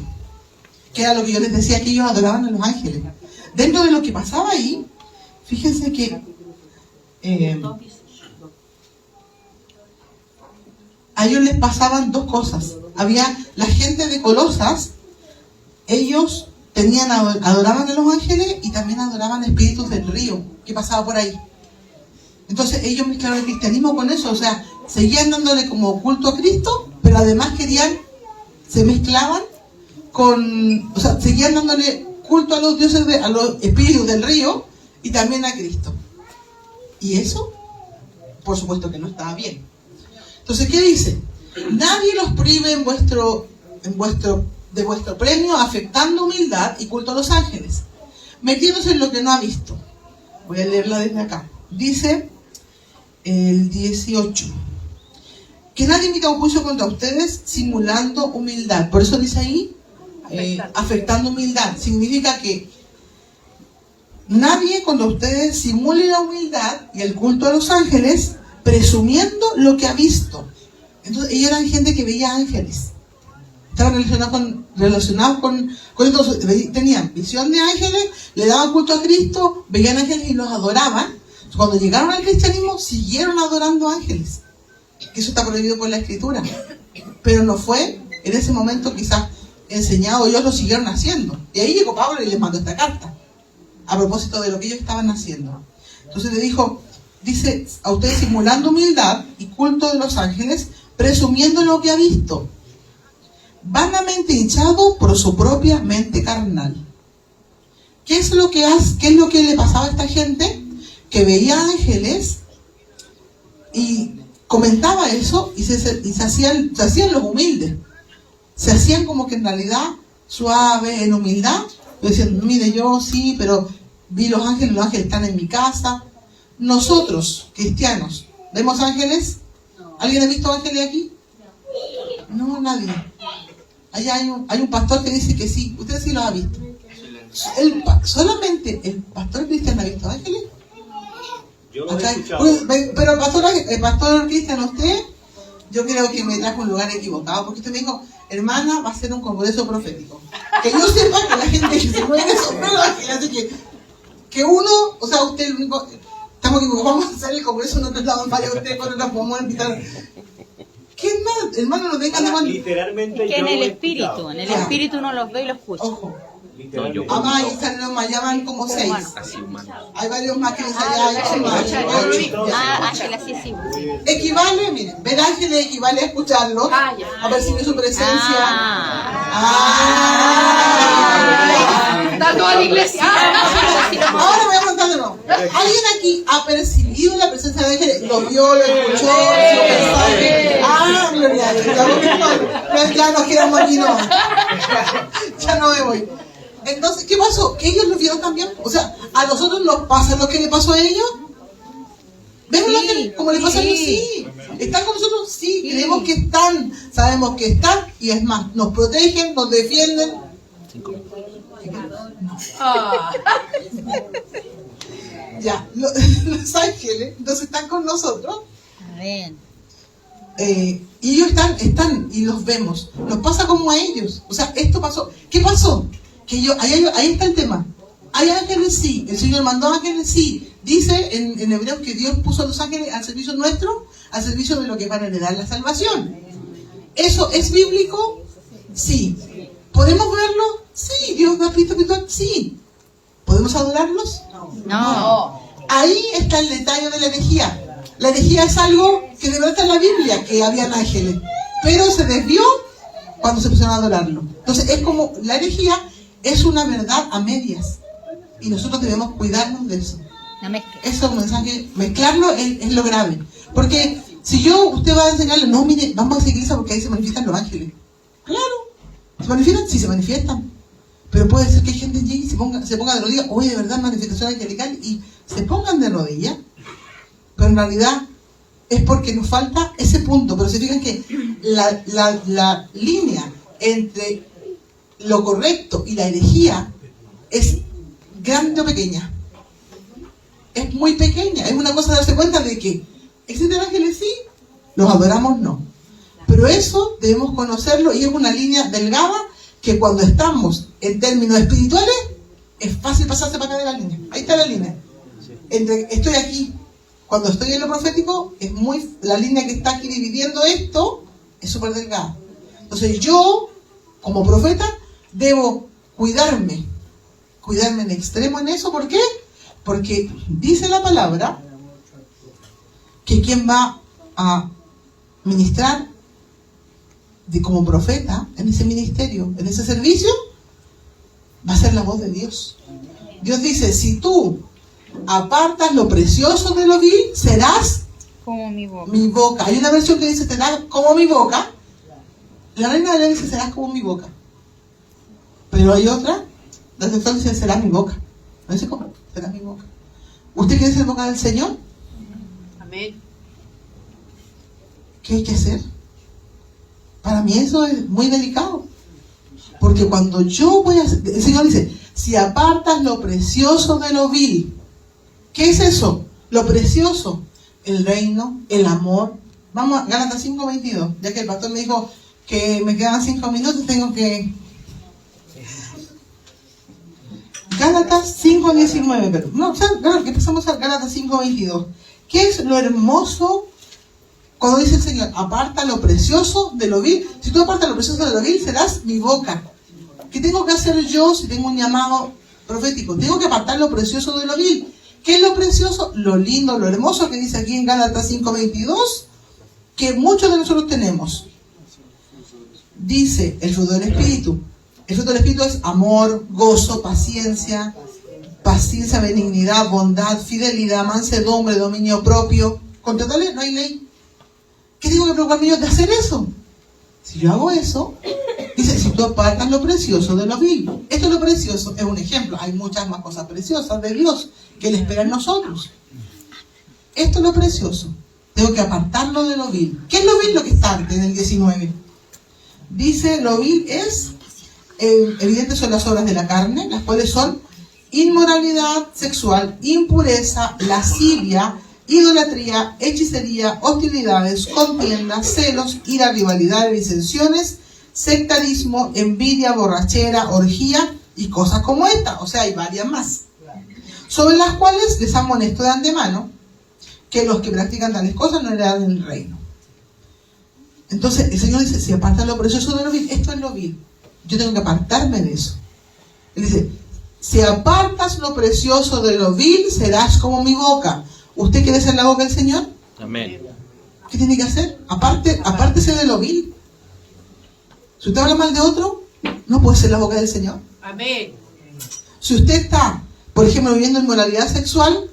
que era lo que yo les decía, que ellos adoraban a los ángeles. Dentro de lo que pasaba ahí, fíjense que a ellos les pasaban dos cosas. Había la gente de Colosas, ellos adoraban a los ángeles y también adoraban espíritus del río que pasaba por ahí. Entonces ellos mezclaron el cristianismo con eso, o sea, seguían dándole como culto a Cristo, pero además se mezclaban o sea, seguían dándole culto a los dioses, a los espíritus del río y también a Cristo. Y eso, por supuesto que no estaba bien. Entonces, ¿qué dice? Nadie los prive de vuestro premio, afectando humildad y culto a los ángeles, metiéndose en lo que no ha visto. Voy a leerla desde acá. Dice el 18. Que nadie emita un juicio contra ustedes simulando humildad. Por eso dice ahí, afectando humildad. Significa que nadie cuando ustedes simulen la humildad y el culto a los ángeles, presumiendo lo que ha visto. Entonces ellos eran gente que veía ángeles. Estaban relacionados con entonces, tenían visión de ángeles, le daban culto a Cristo, veían ángeles y los adoraban. Cuando llegaron al cristianismo, siguieron adorando ángeles. Eso está prohibido por la Escritura. Pero no fue en ese momento quizás enseñado, ellos lo siguieron haciendo. Y ahí llegó Pablo y les mandó esta carta, a propósito de lo que ellos estaban haciendo. Entonces le dice a ustedes simulando humildad y culto de los ángeles, presumiendo lo que ha visto, vanamente hinchado por su propia mente carnal. ¿Qué es lo que le pasaba a esta gente? Que veía ángeles y comentaba eso y se hacían los humildes. Se hacían como que en realidad suaves, en humildad. Decían, mire, yo sí, pero vi los ángeles están en mi casa. Nosotros, cristianos, ¿vemos ángeles? ¿Alguien ha visto ángeles aquí? No, nadie. Allá hay un pastor que dice que sí. Usted sí los ha visto. ¿Solamente el pastor cristiano ha visto ángeles? Yo lo he Acá, escuchado. pero el pastor cristiano, usted, yo creo que me trajo un lugar equivocado, porque usted me dijo, hermana, va a ser un congreso profético. Que yo sepa que la gente que se mueve son ángeles, así que uno, o sea, usted, estamos equivocados, vamos a hacer el congreso en otro lado, para usted, cuando nos podemos invitar. ¿Qué más? Hermano, no tengan de Literalmente Es que yo en lo el he espíritu, escuchado. en el espíritu uno los ve y los escucha. Ojo. Literalmente. Además, ahí salen más, ya van como 6. Así humano. Hay varios más que dicen, ya hay más. Ángela, sí, sí. Equivale, miren, ver ángeles equivale a escucharlos, a percibir su presencia. Está toda la iglesia. Ahora voy a preguntar de nuevo. ¿Alguien aquí ha percibido la presencia de ángeles? ¿Lo vio, lo escuchó? Gloria a Dios. Ya nos quedamos aquí, no. Ya no me voy. Entonces, ¿qué pasó? Que ellos lo vieron también. O sea, a nosotros nos pasa lo que le pasó a ellos. ¿Vemos lo que como le pasa a ellos? Sí. ¿Están con nosotros? Sí. Creemos que están. Sabemos que están. Y es más, nos protegen, nos defienden. Ya, los ángeles, entonces están con nosotros. Y ellos están y los vemos. Nos pasa como a ellos. O sea, esto pasó. ¿Qué pasó? Que ahí está el tema. Hay ángeles, sí. El Señor mandó ángeles, sí. Dice en Hebreos que Dios puso a los ángeles al servicio nuestro, al servicio de lo que van a heredar la salvación. ¿Eso es bíblico? Sí. ¿Podemos verlo? Sí. ¿Dios da espíritu espiritual? Sí. ¿Podemos adorarlos? No. Ahí está el detalle de la herejía. La herejía es algo que de verdad está en la Biblia, que habían ángeles, pero se desvió cuando se pusieron a adorarlo. Entonces es como, la herejía es una verdad a medias, y nosotros debemos cuidarnos de eso. La mezcla. Eso es un mensaje, mezclarlo es lo grave. Porque si usted va a enseñarle, no, mire, vamos a esa iglesia porque ahí se manifiestan los ángeles. Claro, ¿se manifiestan? Sí, se manifiestan. Pero puede ser que gente llegue y se ponga de rodillas, oye, de verdad, manifestación angelical, y se pongan de rodillas. Pero en realidad es porque nos falta ese punto. Pero se fijan que la línea entre lo correcto y la herejía es grande o pequeña. Es muy pequeña. Es una cosa de darse cuenta de que existen ángeles, sí, los adoramos, no. Pero eso debemos conocerlo, y es una línea delgada que cuando estamos en términos espirituales es fácil pasarse para acá de la línea. Ahí está la línea. Estoy aquí. Cuando estoy en lo profético, la línea que está aquí dividiendo esto es súper delgada. Entonces yo, como profeta, debo cuidarme en extremo en eso. ¿Por qué? Porque dice la palabra que quien va a ministrar como profeta en ese ministerio, en ese servicio, va a ser la voz de Dios. Dios dice, si tú apartas lo precioso de lo vil, serás Como mi boca. mi boca. Hay una versión que dice, serás como mi boca. La Reina Valera dice, serás como mi boca. Pero hay otra, la textual dice, serás mi boca. No dice cómo, serás mi boca. ¿Usted quiere ser boca del Señor? Amén. ¿Qué hay que hacer? Para mí eso es muy delicado. Porque cuando yo voy a... El Señor dice, si apartas lo precioso de lo vil. ¿Qué es eso? Lo precioso. El reino, el amor. Vamos a Gálatas 5:22. Ya que el pastor me dijo que me quedan 5 minutos, tengo que... Gálatas 5:19. Pero no, que empezamos a Gálatas 5:22. ¿Qué es lo hermoso? Cuando dice el Señor, aparta lo precioso de lo vil. Si tú apartas lo precioso de lo vil, serás mi boca. ¿Qué tengo que hacer yo si tengo un llamado profético? Tengo que apartar lo precioso de lo vil. ¿Qué es lo precioso? Lo lindo, lo hermoso que dice aquí en Gálatas 5:22, que muchos de nosotros tenemos. Dice el fruto del Espíritu. El fruto del Espíritu es amor, gozo, paciencia, benignidad, bondad, fidelidad, mansedumbre, dominio propio. Contra tales no hay ley. ¿Qué tengo que preocuparme yo de hacer eso? Si yo hago eso, dice, si tú apartas lo precioso de lo vil. Esto es lo precioso, es un ejemplo. Hay muchas más cosas preciosas de Dios que le esperan a nosotros. Esto es lo precioso. Tengo que apartarlo de lo vil. ¿Qué es lo vil? Lo que está antes, en el 19. Dice, lo vil es, evidentes son las obras de la carne, las cuales son inmoralidad sexual, impureza, lascivia, idolatría, hechicería, hostilidades, contiendas, celos, ira, rivalidades, disensiones, sectarismo, envidia, borrachera, orgía y cosas como esta. O sea, hay varias más. Sobre las cuales les amonesto de antemano que los que practican tales cosas no heredan el reino. Entonces, el Señor dice, si apartan lo precioso de lo vil, esto es lo vil. Yo tengo que apartarme de eso. Él dice, si apartas lo precioso de lo vil, serás como mi boca. ¿Usted quiere ser la boca del Señor? Amén. ¿Qué tiene que hacer? Apártese de lo vil. Si usted habla mal de otro, no puede ser la boca del Señor. Amén. Si usted está, por ejemplo, viviendo inmoralidad sexual,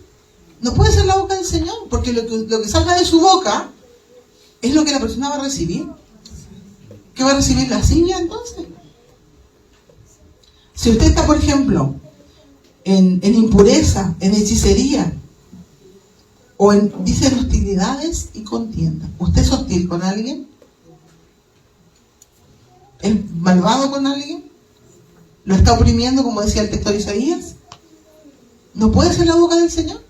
no puede ser la boca del Señor, porque lo que salga de su boca es lo que la persona va a recibir. ¿Qué va a recibir? ¿Lascivia entonces? Si usted está, por ejemplo, en impureza, en hechicería, o dice hostilidades y contienda. ¿Usted es hostil con alguien? ¿Es malvado con alguien? ¿Lo está oprimiendo, como decía el texto de Isaías? ¿No puede ser la boca del Señor?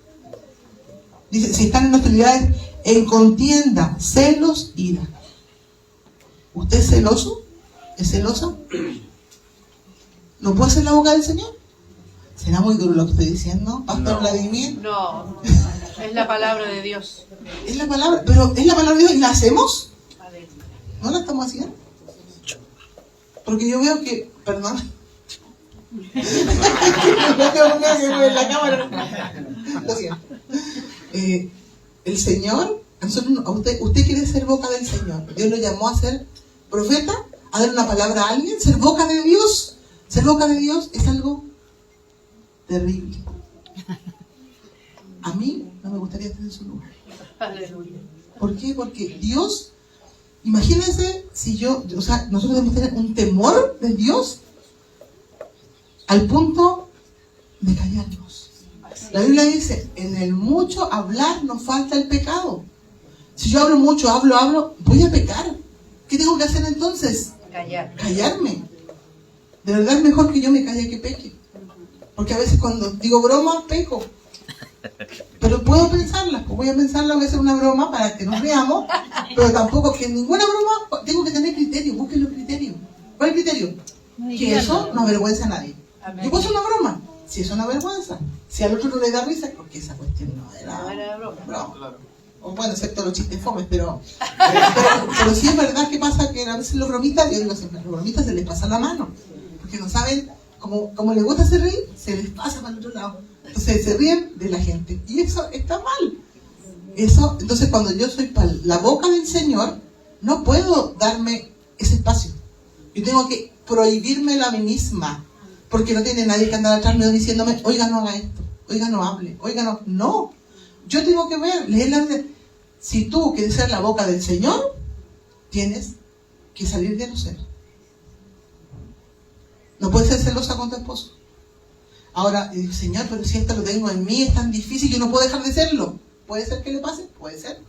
Dice, si están en hostilidades, en contienda, celos, ira. ¿Usted es celoso? ¿Es celosa? ¿No puede ser la boca del Señor? ¿Será muy duro lo que estoy diciendo, Pastor Vladimir? No, es la palabra de Dios. Es la palabra, pero es la palabra de Dios y la hacemos. ¿No la estamos haciendo? Porque yo veo que, perdón, la cámara. Lo siento. El Señor, usted quiere ser boca del Señor. Dios lo llamó a ser profeta, a dar una palabra a alguien, ser boca de Dios. Ser boca de Dios es algo terrible. A mí no me gustaría estar en su lugar. Aleluya. ¿Por qué? Porque Dios, imagínense si nosotros debemos tener un temor de Dios al punto de callarnos. La Biblia dice, en el mucho hablar nos falta el pecado. Si yo hablo mucho, hablo, voy a pecar. ¿Qué tengo que hacer entonces? Callar. Callarme. De verdad es mejor que yo me calle que peque. Porque a veces cuando digo broma, peco. Pero puedo pensarla, voy a pensarla, voy a hacer una broma para que nos veamos, pero tampoco que ninguna broma, tengo que tener criterio, busquen los criterios. ¿Cuál es el criterio? Que eso no avergüenza a nadie. Yo puedo hacer una broma, si eso no avergüenza. Si al otro no le da risa, porque esa cuestión no era broma. O bueno, excepto los chistes fomes, pero sí es verdad que pasa que a veces los bromistas, yo digo siempre, los bromistas se les pasa la mano, porque no saben, como les gusta hacer reír, se les pasa para el otro lado. Entonces se ríen de la gente. Y eso está mal. Entonces cuando yo soy la boca del Señor, no puedo darme ese espacio. Yo tengo que prohibírmelo a mí misma. Porque no tiene nadie que andar atrás mío diciéndome, oiga, no haga esto, oiga, no hable, oiga, no. No. Yo tengo que leer la Biblia. Si tú quieres ser la boca del Señor, tienes que salir de no ser. No puedes ser celosa con tu esposo. Ahora, Señor, pero si esto lo tengo en mí, es tan difícil, yo no puedo dejar de serlo. ¿Puede ser que le pase? Puede ser.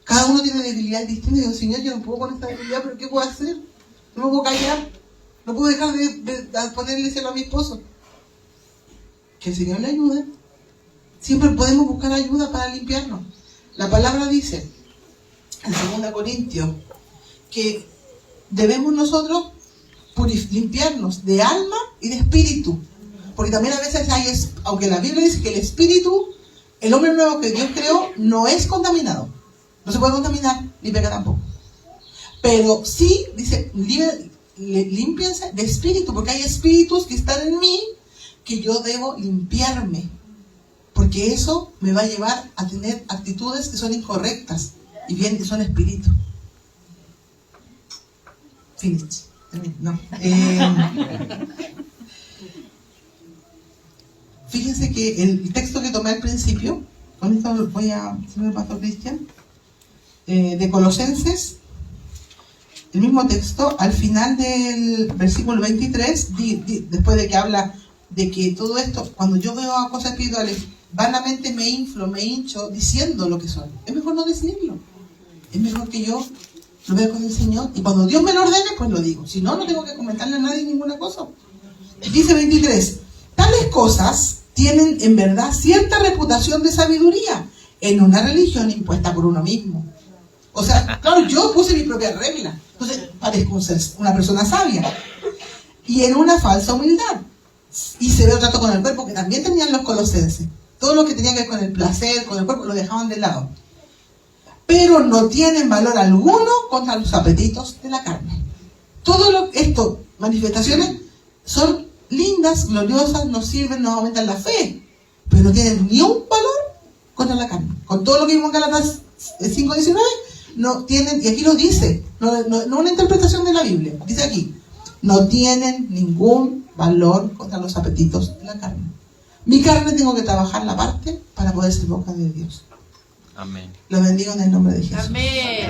Cada uno tiene debilidades distintas. Y digo, Señor, yo no puedo con esta debilidad, pero ¿qué puedo hacer? No me puedo callar. No puedo dejar de ponerle celo a mi esposo. Que el Señor le ayude. Siempre podemos buscar ayuda para limpiarnos. La palabra dice, en 2 Corintios, que debemos nosotros limpiarnos de alma y de espíritu. Porque también a veces aunque la Biblia dice que el espíritu, el hombre nuevo que Dios creó, no es contaminado. No se puede contaminar, ni peca tampoco. Pero sí, dice, límpiense de espíritu, porque hay espíritus que están en mí, que yo debo limpiarme. Porque eso me va a llevar a tener actitudes que son incorrectas, y bien que son espíritus. Finish. No. Fíjense que el texto que tomé al principio, con esto voy a hacer el pastor Cristian, de Colosenses, el mismo texto, al final del versículo 23, después de que habla de que todo esto, cuando yo veo a cosas espirituales, vanamente me inflo, me hincho diciendo lo que son. Es mejor no decirlo. Es mejor que yo lo vea con el Señor, y cuando Dios me lo ordene, pues lo digo. Si no, no tengo que comentarle a nadie ninguna cosa. Dice 23, tales cosas tienen en verdad cierta reputación de sabiduría en una religión impuesta por uno mismo. O sea, claro, yo puse mi propia regla, entonces parezco ser una persona sabia, y en una falsa humildad. Y se ve el trato con el cuerpo, que también tenían los colosenses. Todo lo que tenía que ver con el placer, con el cuerpo, lo dejaban de lado. Pero no tienen valor alguno contra los apetitos de la carne. Todo esto, manifestaciones, son lindas, gloriosas, nos sirven, nos aumentan la fe, pero no tienen ni un valor contra la carne. Con todo lo que vimos en Gálatas 5:19, no tienen, y aquí lo dice, no una interpretación de la Biblia, dice aquí, no tienen ningún valor contra los apetitos de la carne. Mi carne tengo que trabajar la parte para poder ser boca de Dios. Amén. Lo bendigo en el nombre de Jesús. Amén.